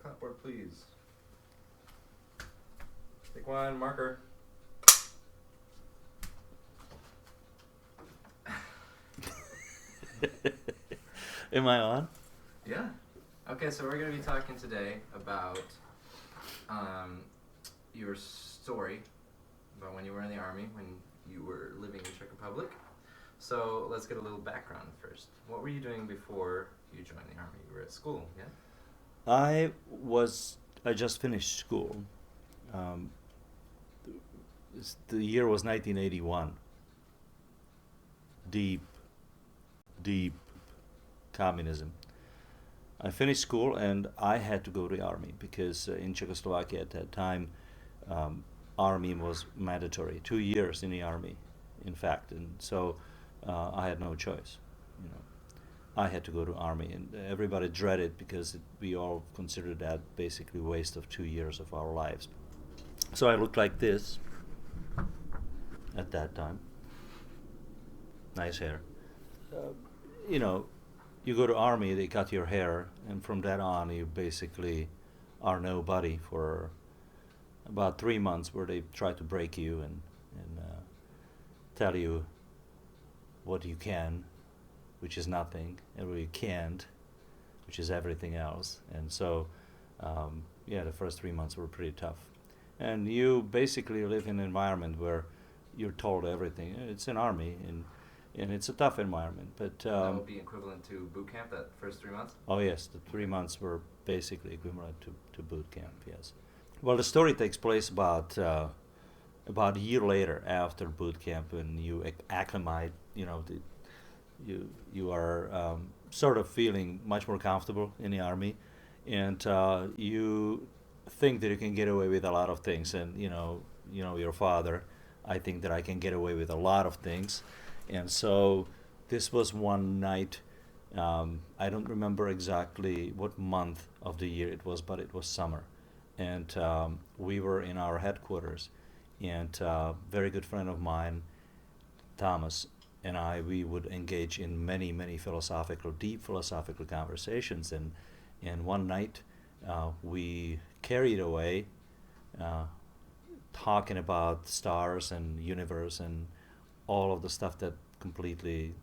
clapboard, please. Take one, marker. Am I on? Yeah. Okay, so we're going to be talking today about your story about when you were in the Army, when you were living in Czech Republic. So let's get a little background first. What were you doing before you joined the Army? You were at school, yeah? I just finished school. The year was 1981. Deep communism. I finished school and I had to go to the army because in Czechoslovakia at that time, army was mandatory. 2 years in the army, in fact, and so I had no choice. You know, I had to go to army, and everybody dreaded because we all considered that basically waste of 2 years of our lives. So I looked like this at that time. Nice hair. You know, you go to army, they cut your hair, and from that on, you basically are nobody for about 3 months, where they try to break you and tell you what you can, which is nothing, and what you can't, which is everything else. And so, the first 3 months were pretty tough. And you basically live in an environment where you're told everything. It's an army, and it's a tough environment. But that would be equivalent to boot camp, that first 3 months? Oh yes, the 3 months were basically equivalent to boot camp, yes. Well, the story takes place about a year later after boot camp, when you acclimate, you are sort of feeling much more comfortable in the army, and you think that you can get away with a lot of things, and your father, I think that I can get away with a lot of things. And so this was one night, I don't remember exactly what month of the year it was, but it was summer. And we were in our headquarters, and a very good friend of mine, Thomas, and we would engage in many, many deep philosophical conversations. And one night we carried away talking about stars and universe and all of the stuff that completely,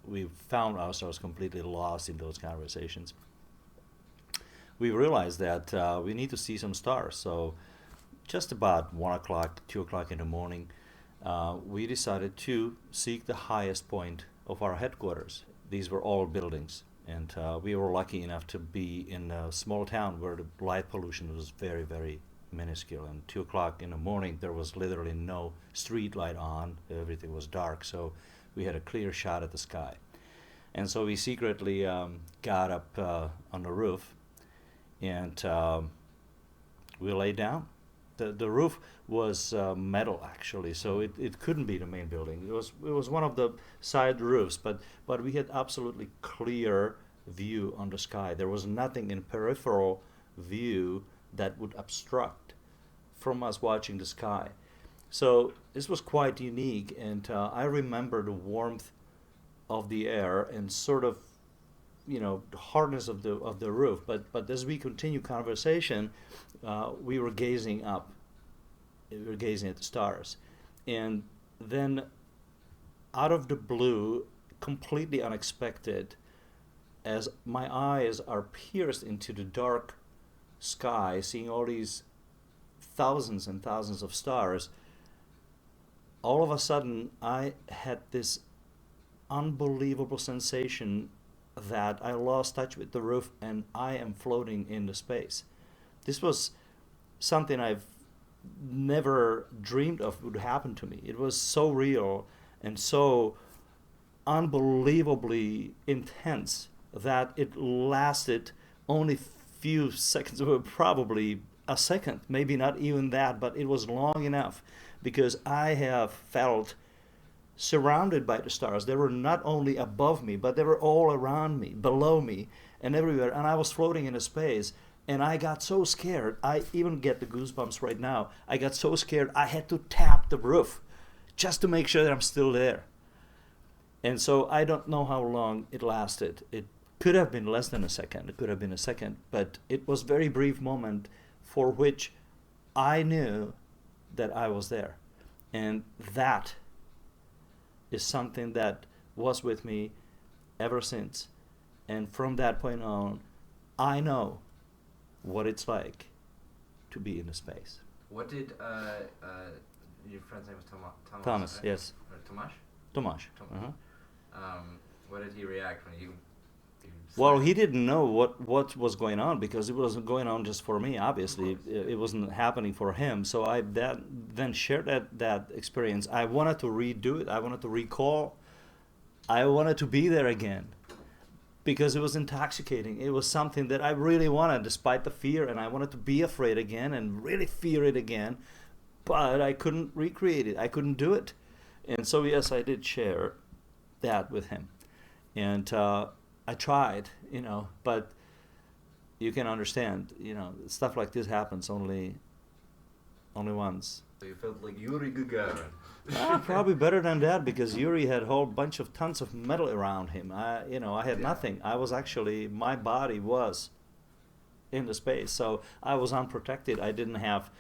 we found ourselves completely lost in those conversations. We realized that we need to see some stars. So just about 1 o'clock, 2 o'clock in the morning, we decided to seek the highest point of our headquarters. These were all buildings. And we were lucky enough to be in a small town where the light pollution was very, very minuscule. And 2 o'clock in the morning, there was literally no street light on. Everything was dark. So we had a clear shot at the sky. And so we secretly got up on the roof, and we lay down. The roof was metal, actually, so it couldn't be the main building. It was one of the side roofs, but we had absolutely clear view on the sky. There was nothing in peripheral view that would obstruct from us watching the sky. So this was quite unique, and I remember the warmth of the air and sort of, the hardness of the roof. But as we continue conversation, we were gazing up. We were gazing at the stars, and then out of the blue, completely unexpected, as my eyes are pierced into the dark sky, seeing all these thousands and thousands of stars, all of a sudden I had this unbelievable sensation that I lost touch with the roof and I am floating in the space. This was something I've never dreamed of would happen to me. It was so real and so unbelievably intense that it lasted only few seconds, or probably a second, maybe not even that, but it was long enough, because I have felt surrounded by the stars. They were not only above me, but they were all around me, below me, and everywhere. And I was floating in a space, and I got so scared. I even get the goosebumps right now. I got so scared I had to tap the roof just to make sure that I'm still there. And so I don't know how long it lasted. It Could have been less than a second. It could have been a second, but it was very brief moment for which I knew that I was there, and that is something that was with me ever since. And from that point on, I know what it's like to be in a space. What did your friend's name was Thomas, right? yes. Or Tomasz? Tomasz. Tomasz. What did he react when you Well, said he it? didn't know what was going on, because it wasn't going on just for me. Obviously, course. it wasn't happening for him. So I then shared that experience. I wanted to redo it. I wanted to recall. I wanted to be there again, because it was intoxicating. It was something that I really wanted, despite the fear, and I wanted to be afraid again and really fear it again, but I couldn't recreate it. I couldn't do it. And so yes, I did share that with him, and I tried, but you can understand, stuff like this happens only once. So you felt like Yuri Gagarin. Probably better than that, because Yuri had a whole bunch of tons of metal around him. I had Yeah. nothing. I was actually, my body was in the space, so I was unprotected. I didn't have,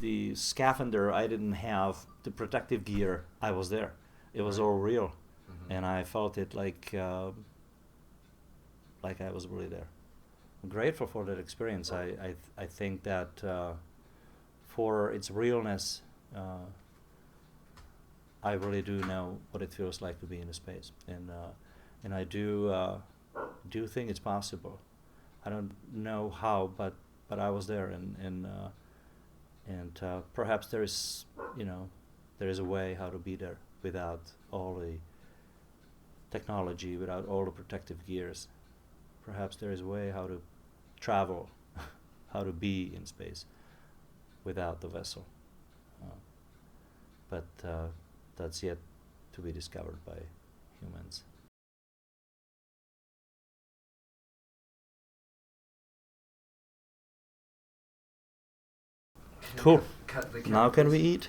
the scaphandre. I didn't have the protective gear. I was there. It was Right. all real, Mhm. and I felt it like I was really there. I'm grateful for that experience. I think that for its realness, I really do know what it feels like to be in a space, and I do think it's possible. I don't know how, but I was there, and perhaps there is a way how to be there without all the technology, without all the protective gears. Perhaps there is a way how to travel, how to be in space without the vessel. But that's yet to be discovered by humans. Cool. Cut the Now can we cameras. eat?